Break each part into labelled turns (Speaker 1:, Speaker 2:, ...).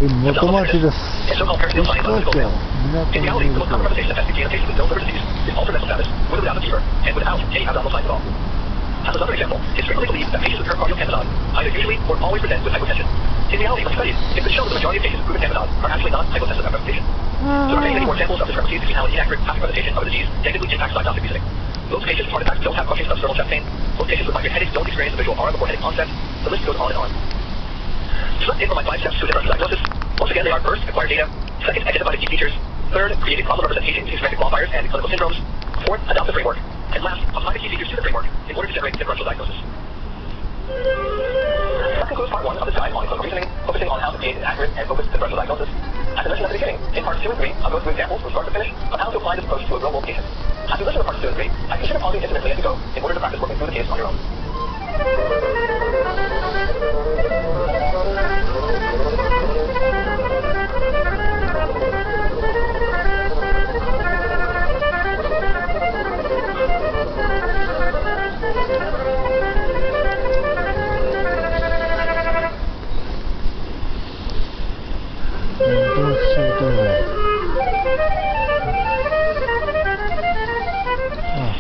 Speaker 1: 元町です。
Speaker 2: In reality, the most common presentation of SPG in a patient with no liver disease is altered mental status with or without a fever and without any abdominal signs at all. As another example, it's frequently believed that patients with pericardial tamponade either usually or always present with hypotension. In reality, when studied, it could show that the majority of patients with proven tamponade are actually not hypotensive at presentation. There are many more examples of discrepancies between how an inaccurate passive presentation of a disease negatively impacts diagnostic reasoning. Most patients with heart attacks don't have crushing substernal chest pain. Most patients with migraine headaches don't experience a visual aura before headache onset. The list goes on and on. So let's implement 5 steps to a differential diagnosis. Once again, they are: first, acquire data; second, identify the key features; third, create a problem representation using semantic qualifiers and clinical syndromes; fourth, adopt the framework; and last, apply the key features to the framework in order to generate differential diagnosis. That concludes part 1 of this guide on clinical reasoning, focusing on how to create an accurate and focused differential diagnosis. As I mentioned at the beginning, in parts 2 and 3, I'll go through examples from start to finish of how to apply this approach to a real-world patient. As you listen to parts 2 and 3, I consider pausing intermittently as you go in order to practice working through the case on your own.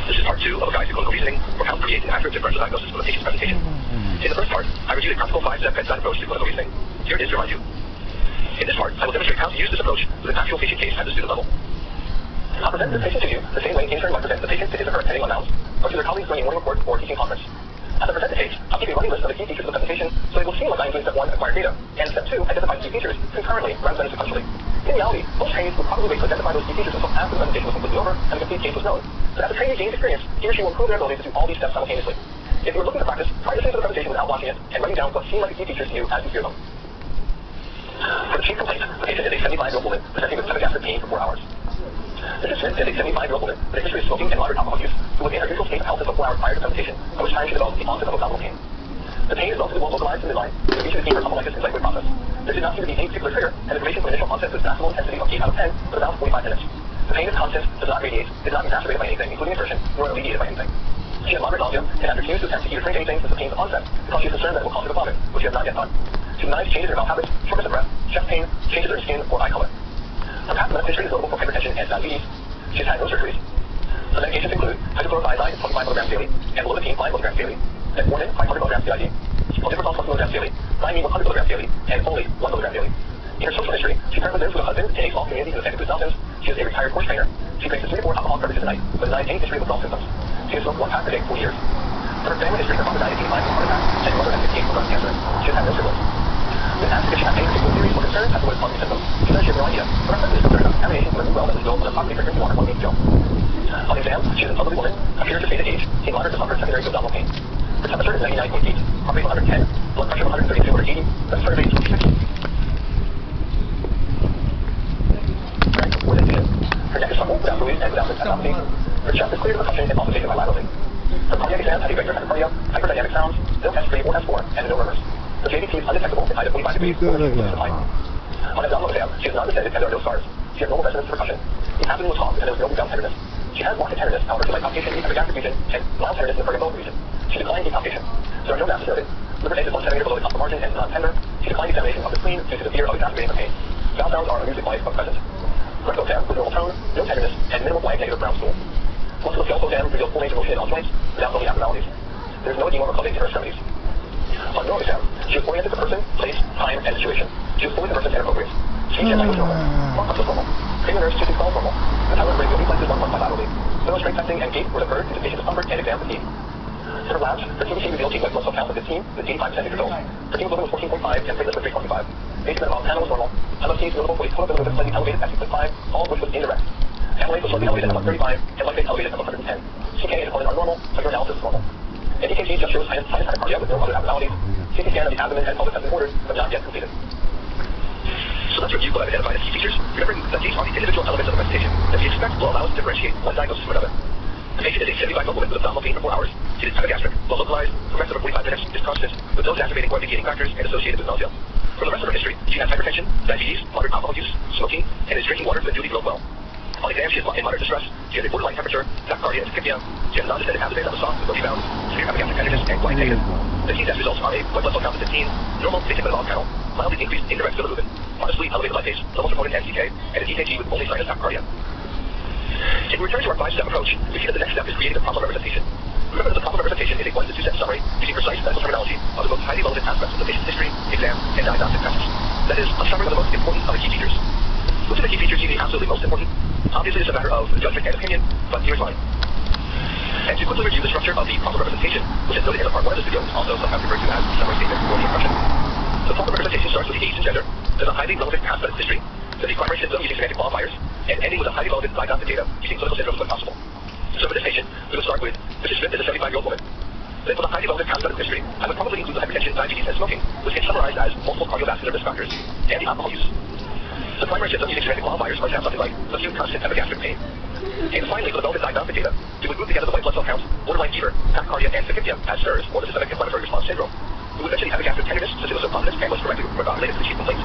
Speaker 2: This is part 2 of a guide to clinical reasoning for how to create an accurate differential diagnosis of a patient's presentation. In the first part, I reviewed a practical 5-step bedside approach to clinical reasoning. Here it is to remind you. In this part, I will demonstrate how to use this approach with an actual patient case at the student level. I'll present this patient to you the same way an intern might present the patient to his or her attending on mounds, or to their colleagues during a morning report or teaching conference. As I present the case, I'll give you a running list of the key features of the presentation, so it will seem like I am doing step 1, acquire data, and step 2, identify key features, concurrently rather than sequentially. In reality, most trainees would probably wait to identify those key features until after the presentation was completely over and the complete case was known. But as the trainee gains experience, he or she will improve their ability to do all these steps simultaneously. If you're looking to practice, try listening to the presentation without watching it and writing down what seem like the key features to you as you hear them. For the chief complaint, the patient is a 75-year-old woman presenting with stomach pain for 4 hours. Mrs. Smith is a 75-year-old woman with a history of smoking and moderate alcohol use who was in her usual state of health until 4 hours prior to the presentation, at which time she developed the onset of abdominal pain. The pain is relatively well localized in the midline, with each of the pain rheumatomyelitis and cyclic process. There did not seem to be any particular trigger, and the duration from initial onset was maximal intensity of 8 out of 10, but about 45 minutes. The pain is constant, does not radiate, is not exacerbated by anything, including insertion, nor alleviated by anything. She has moderate nausea and has refused to attempt to eat or drink anything since the pain's onset because she is concerned that it will cause her to vomit, which she has not yet done. She denies changes in her bowel habits, shortness of breath, chest pain, changes in her skin, or eye color. Her past medical history is notable for hypertension and diabetes. She has had no surgeries. The medications include hydrochlorothiazide 25 mg daily, amlodipine 5 mg daily, metformin 500 mg BID, clopidogrel 1 mg daily, thiamine 100 mg daily, and folate 1 mg daily. In her social history, she currently lives with a husband in a small community in the Santa Cruz Mountains. She is a retired horse trainer. She drinks 3 to 4 alcoholic beverages a night, but denies any history of withdrawal symptoms. She has smoked 1 pack per day for 4 years. For her family history, her father died at 85 from heart attack, and her mother had 58 from breast cancer. She has had no siblings. When asked if she had any particular theories or concerns as to what is causing symptoms, she said she has no idea, but her husband is concerned about contamination from a new well that was built on a property for drinking water 1 week ago. On exam, she is an elderly woman, appears to faded age, in moderate to upper secondary abdominal pain. Her temperature is 99.8, heart rate 110, blood pressure 132/80, respiratory rate 26. Strength with infusion. Her neck is supple without fluid and without lymphadenopathy. Her chest is clear of obstruction and palpitation bilaterally. Her cardiac exam had a regular tachycardia, hyperdynamic sounds, no S3 or S4, and no murmurs. The JVT is undetectable at either 45 degrees or 60 degrees of time. On abdominal exam, she is not distended and there are no scars. She has normal resonance percussion. The abdomen was calm and there was no rebound tenderness. She has marked tenderness, however, to palpation in the epigastric region and mild tenderness in the periumbilical region. She declined palpation. There are no masses noted. Liver edge is 1 centimeter below the top margin and is non-tender. She declined examination of the spleen due to the fear of exacerbating the pain. Bowel sounds are unusually quiet but present. Rectal exam with normal tone, no tenderness, and minimal blank negative brown stool. Musculoskeletal exam reveals full range of motion in all joints without any abnormalities. There is no edema or clubbing in her extremities. On neuro exam, she is oriented to person, place, time, and situation. She is fully conversant and appropriate. Speech and language normal. Mark is normal. Cranial nerves 2 to 12 normal. The power rate reflexes 1.5 laterally. Thorough strength testing and gait were deferred due to patient discomfort and exam fatigue. For labs, her TBC revealed T white blood cell count of 15 with 85% neutrophils. Her hemoglobin was 14.5 and platelets were 325. Base metabolic panel was normal. MLT's notable weight total bilirubin was slightly elevated at 6.5, all of which was indirect. Amylase was slightly elevated at 135 and lactate elevated at 110. CK and troponin are normal, but your analysis is normal. NDKG just shows sinus tachycardia with no other abnormalities. CT scan of the abdomen and pelvis has been ordered, but not yet completed. So let's review what I've identified as key features, remembering that these are the individual elements of the presentation that we expect will allow us to differentiate one diagnosis from another. The patient is a 75-year-old woman with abdominal pain for 4 hours. It is epigastric, well localized, progressive over 45 minutes, is constant, with no exacerbating or mitigating factors, and associated with nausea. For the rest of her history, she has hypertension, diabetes, moderate alcohol use, smoking, and is drinking water from a newly drilled well. On exam, she is in moderate distress. She has a borderline temperature, tachycardia, and tachypnea. She has non-distended abdomen that was soft with no rebound, severe epigastric tenderness, and quite negative. The T-test results are a white blood cell count of 15, normal basic metabolic panel, mildly increased indirect bilirubin, lipase, level troponin and CK, and an EKG with only sinus tachycardia. If we return to our 5-step approach, we see that the next step is creating a problem representation. Remember that the problem representation is a 1 to 2 step summary using precise medical terminology of the most highly relevant aspects of the patient's history, exam, and diagnostic tests. That is, a summary of the most important of the key features. Which of the key features you see absolutely most important? Obviously, it's a matter of judgment and opinion, but here's mine. And to quickly review the structure of the problem representation, which is noted in the part 1 of this video, also sometimes referred to as the summary statement or the impression. The problem representation starts with the age and gender, then a highly relevant past medical history, then the primary symptom using semantic qualifiers, and ending with a highly relevant diagnostic data using clinical syndromes when possible. So for this patient, we would start with, Mrs. Smith is a 75-year-old woman. Then for the highly relevant past medical history, I would probably include the hypertension, diabetes, and smoking, which can summarize as multiple cardiovascular risk factors, and the alcohol use. The primary symptoms using semantic qualifiers might have something like acute constant epigastric pain. And finally, for the relevant diagnostic data, we would group together the white blood cell count, borderline fever, tachycardia, and tachypnea as SIRS, or the systemic inflammatory response syndrome. We would mention the epigastric tenderness, cystinosoponus, and was directly related to the chief complaint.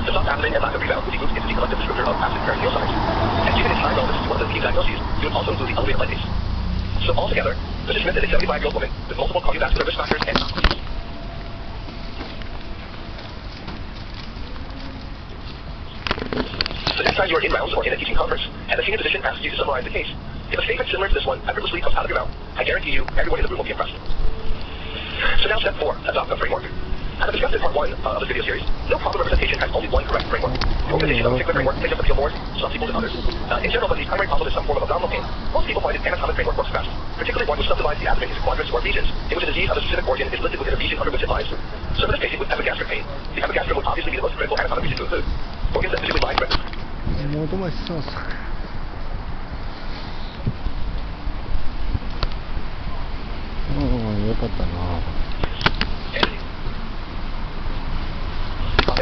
Speaker 2: The soft abdomen and lack of rebound would be grouped into the collective descriptor of acid peritoneal signs. And given its high relevance to one of the key diagnoses, we would also include the elevated lipase. So altogether, Mrs. Smith is a 75-year-old woman with multiple cardiovascular risk factors and alcohol use. The next time you are in rounds or in a teaching conference, and the senior physician asks you to summarize the case, if a statement similar to this one effortlessly comes out of your mouth, I guarantee you, everyone in the room will be impressed. So now step 4, adopt a framework. As I discussed in part 1 of this video series, no problem representation has only one correct framework. Organization of a particular framework may just appeal more to some people than others. In general, when the primary problem is some form of abdominal pain, most people find an anatomic framework works best, particularly one which subdivides the abdomen into quadrants or regions, in which a disease of a specific organ is listed within a region under which it lies. So for this patient with epigastric pain, the epigastrum would obviously be the most critical anatomic region to include. Organs that physically lie directly.
Speaker 1: 元町捜索。よかったな。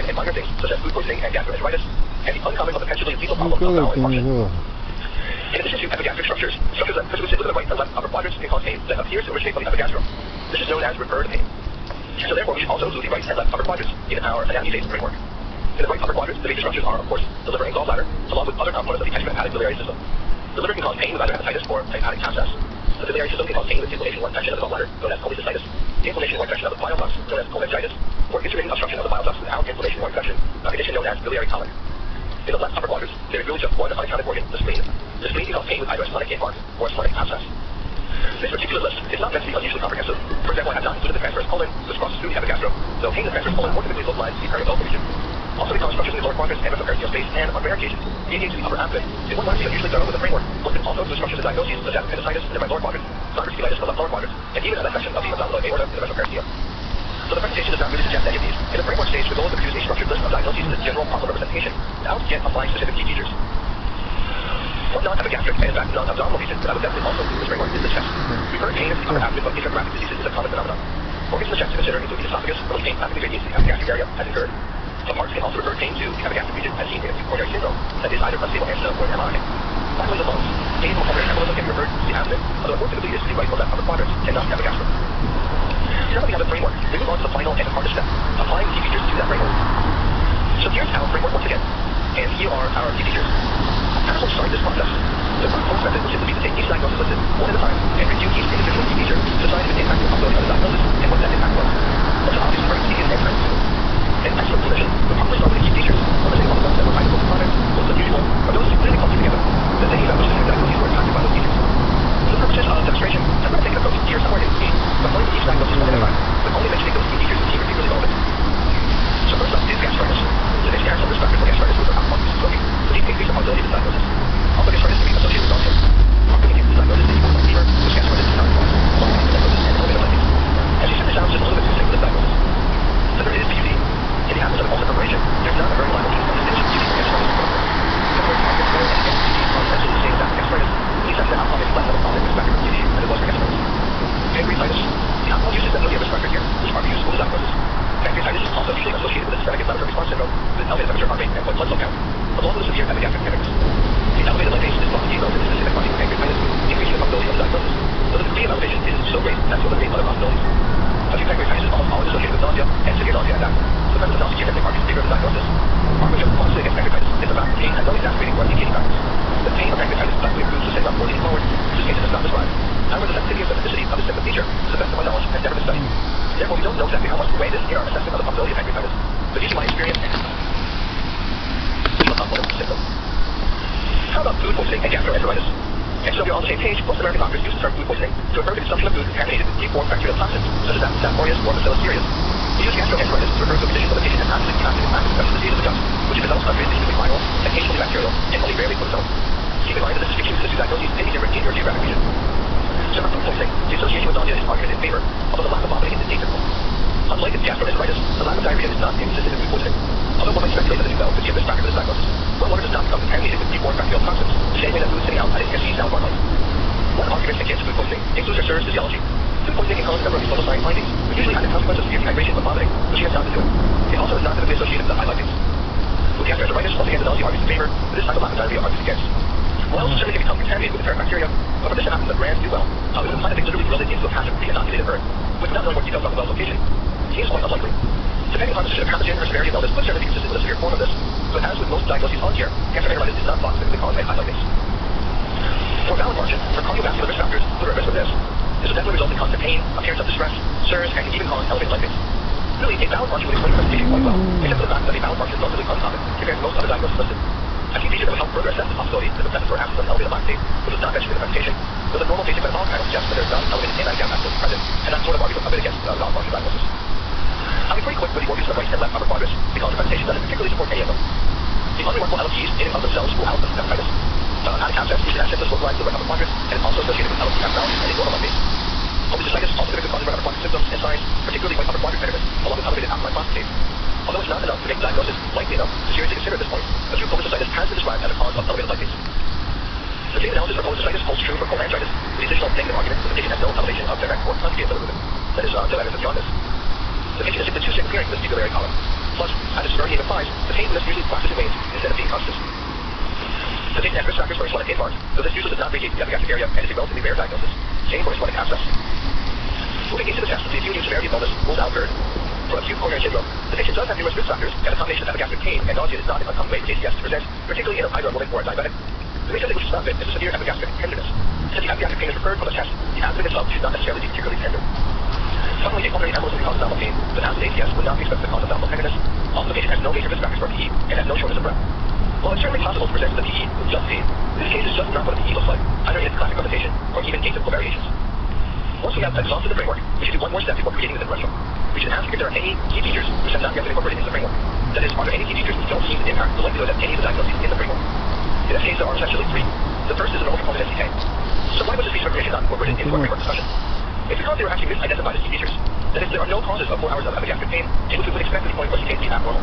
Speaker 2: And minor things such as food poisoning and gastroenteritis, and the uncommon but potentially lethal problem of bowel infarction. In addition to epigastric structures that physically sit within the right and left upper quadrants can cause pain that appears to originate from the epigastrum. This is known as referred pain. So therefore, we should also include the right and left upper quadrants in our anatomy phase framework. In the right upper quadrants, the major structures are, of course, the liver and gallbladder, along with other components of the extrahepatic biliary system. The liver can cause pain with either hepatitis or hepatic abscess. The biliary system can cause pain with inflammation or infection of the gallbladder, known as cholecystitis, inflammation or infection of the bile ducts, known as cholangitis, or intermittent obstruction of the bile ducts without inflammation or infection, a condition known as biliary colic. In the left upper quadrants, there is really just one unaccounted organ, the spleen. The spleen can cause pain with either a splenic infarct or a splenic abscess. This particular list is not meant to be unusually comprehensive. For example, I have not included the transverse colon, which crosses through the epigastrum, though pain in the transverse colon more typically localized to the perianal region. Also, because structures in the lower quadrants and retroperitoneal space and, on rare occasions, mediate to the upper abdomen, it would not be unusually thorough with the framework, but can also include structures and diagnoses such as appendicitis in the right lower quadrant, diverticulitis in the left lower quadrant, and even an affection of the abdominal aorta in the retroperitoneum. So the presentation does not really suggest any of these. In the framework stage, the goal is to produce a structured list of diagnoses in the general problem representation, without yet applying specific key features. One non-epigastric and in fact non-abdominal region that I would definitely also include in this framework is the chest. We've heard pain in the upper abdomen, but intracranial diseases is a common phenomenon. Organs in the chest to consider include the esophagus, from which pain classically radiates to the epigastric area as incurred. Some hearts can also refer pain to the epigastric region as seen in acute coronary syndrome, that is either unstable angina or an MI. Finally, the lungs. Pain from pulmonary embolism can be referred to the abdomen, although more typically is to the right or left upper quadrants and not the epigastrium. Now that we have the framework, we move on to the final and hardest step, applying key features to that framework. So here's our framework once again, and here are our key features. As we'll start this process, the brute force method will simply be to take each diagnosis listed one at a time and review each individual key feature to decide if it impacts the possibility of the diagnosis and what that impact was. That's an obvious very easy and time to do. In excellent position, we'll probably start with the key features, focusing on the ones that were identical to products, most unusual, or those that clearly clumped together, that they establish specific diagnoses were impacted by those features. For the purposes of demonstration, I'm going to take an approach here somewhere in between, by going to each diagnosis one at a time, but only mentioning those key features that seem particularly relevant. So first up is gastritis. So there's some risk factors for gastritis with alcohol use and smoking, which increase the probability of the diagnosis. Also, gastritis can be associated with nausea. Often we can use the diagnosis that equals like fever, which gastritis is not involved, along with the diagnosis and elevated lipase. And she simply sounds just a little bit too sick for this diagnosis. The third is PUD. In the absence of an ulcer preparation, there's not a very reliable means of distinction between gastritis and chronic. Compared to our control and PUD are essentially the same as gastritis, with the exception that alcohol may be less of a problem risk factor for PUD than it was for gastritis. Pancreatitis. The alcohol use is definitely a risk factor here, which are used for the diagnosis. Pancreatitis is also usually associated with a systemic inflammatory response syndrome with elevated temperature, heart rate, and white blood cell count, along with a severe epigastric tenderness. The elevated lipase is thought to be relatively specific finding pancreatitis, increasing the probability of the diagnosis, though the degree of elevation is so great as to eliminate other possibilities. Acute pancreatitis is almost always associated with nausea and severe nausea and death. So the presence of nausea can make bigger than the diagnosis. Our which response against pancreatitis is the fact that pain has no exacerbating or indicating factors. The pain of pancreatitis is likely improves the symptom or leading forward, which this case does not describe. However, the sensitivity and specificity of the symptom feature, to the best of my knowledge, has never been studied. Therefore, we don't know exactly how much to weigh this in our assessment of the probability of pancreatitis, but using my experience page, most American doctors use the term food poisoning to refer to consumption of food contaminated with deformed bacterial toxins, such as Staph aureus or Bacillus cereus. They use gastroenteritis to refer to a condition where the patient has active infectious disease of the gut, which if develops under usually viral, occasionally bacterial, and only rarely protozoal. Keep in mind that this distinction between the two diagnoses may be different in your geographic region. So for food poisoning, the association with nausea is argued in favor, although the lack of vomiting is atypical. Unlike in gastroenteritis, the lack of diarrhea is not inconsistent with food poisoning. Although one might speculate that the new bowel could be a risk factor for this diagnosis, well water does not become contaminated with deformed bacterial toxins, the same way that food sitting out at an SC salad bar might. One argument against food poisoning includes Reser's physiology. Food poisoning can cause a number of pseudoscience findings, which usually have the consequence of severe dehydration or vomiting, which he has not been doing. It also is not typically associated with the high lipase. With gastroenteritis, once again the nausea argues in favor, but this time the lack of diarrhea argues against. Wells certainly can become contaminated with the parent bacteria, but for this to happen, the brands do well. It would imply that they literally drilled it into a passive pre-inoculated bird, with not knowing more details about the well's location. Seems quite unlikely. Depending upon the position of pathogen or severity of illness could certainly be consistent with a severe form of this, but as with most diagnoses on here, gastroenteritis is not thought typically caused by high lipase. For bowel infarction, for cardiovascular risk factors, who are at risk of this, this will definitely result in constant pain, appearance of distress, SIRS, and can even cause elevated lipase. Really, a bowel infarction would explain the presentation quite well, except for the fact that a bowel infarction is relatively uncommon compared to most other diagnoses listed. A key feature that would help further assess the possibility that the presence or absence of elevated lactate, which was not mentioned in the presentation, was a normal basic metabolic panel suggests that there is not elevated anti-gas acids present, and that sort of argues a bit against bowel infarction diagnosis. I'll be pretty quick with the organs of the right and left upper quadrants, because the presentation doesn't particularly support any of them. The unremarkable LFTs in and of themselves rule out the hepatitis. Hepatic abscess usually has symptoms localized to the right upper quadrant, and is also associated with LFT abnormality and anormal lipase. Cholecystitis also typically causes right upper quadrant symptoms and signs, particularly right upper quadrant bitterness, along with elevated alkaline phosphatase. Although it's not enough to make the diagnosis likely enough to seriously consider at this point, acute cholecystitis has been described as a cause of elevated lipase. The same analysis for cholecystitis holds true for cholangitis, with the additional negative argument that the patient has no elevation of direct or conjugate bilirubin. That is, no evidence beyond this. The patient is simply too sick appearing in this pupillary column. Plus, as its severity implies, the pain in this usually flashes in waves instead of being constant. The patient has risk factors for ischemic infarct, though this usually does not radiate the epigastric area and is a relatively rare diagnosis. Same for ischemic abscess. Moving into the test, the acute severity of illness rules out GERD. For acute coronary syndrome, the patient does have numerous risk factors, and a combination of epigastric pain and nausea is not an uncommon way for ACS to present, particularly in either a woman or a diabetic. The reason which is not fit is a severe epigastric tenderness. Since the epigastric pain is referred from the test, the abdomen itself should not necessarily be particularly tender. Finally, a pulmonary embolism can cause abdominal pain, but as with ACS would not be expected to cause abdominal tenderness. Also, the patient has no major risk factors for PE and has no shortness of breath. While it's certainly possible to present with a PE with just pain, this case is just not what a PE looks like, either in its classic presentation or even atypical variations. Once we have exhausted the framework, we should do one more step before creating the threshold. We should ask if there are any key features which have not yet been incorporated into the framework. That is, are there any key features which don't seem to impact the likelihood of any of the diagnoses in the framework? In this case, there are essentially three. The first is an overcomponent STK. So why was this piece of information not incorporated into our framework discussion? It's because they were actually misidentified as key features. That is, there are no causes of 4 hours of epigastric pain in which we would expect the point where CK to be abnormal.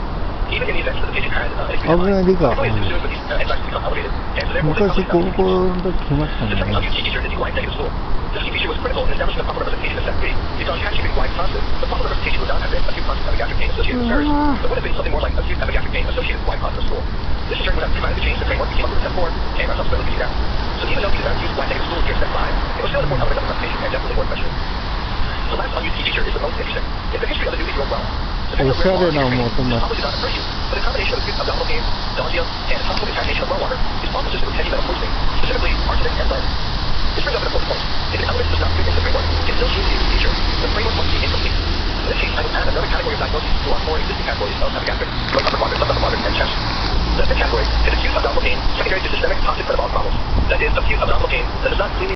Speaker 2: Even in the event that the patient had an increased
Speaker 1: 어그러니까
Speaker 2: enzymes become elevated, and so therefore
Speaker 1: 昔그거도
Speaker 2: the
Speaker 1: 기막혔네.
Speaker 2: second key feature is the Y negative stool. This key feature was critical in establishing the proper representation of SEP3 because had she been Y constant, the proper representation would not have been acute constant epigastric pain associated with SIRS, but would have been something more like acute epigastric pain associated with Y constant stool. This in turn would have dramatically changed the framework we came up with in step 4 and our subsequently figured out. So even though we did not use Y negative stool here in step 5, it was still an important element of the representation and definitely worth mentioning. The last unused key feature is the most interesting. It's the history of the newly grown well.
Speaker 1: 옷살에 나오면 어떤 맛?
Speaker 2: Probably did not occur to you, but a combination of acute abdominal pain, nausea, and possible contamination of well water is often consistent with heavy metal poisoning, specifically arsenic and lead. This brings up an important point. If an element does not fit into the framework, it still seems to be a feature. The framework must be incomplete. In this case, I would add another category of diagnoses to our 4 existing categories of epigastric, right upper quadrant, left upper quadrant, and chest. The fifth category is acute abdominal pain secondary to systemic toxic metabolic problems. That is, acute abdominal pain that does not clearly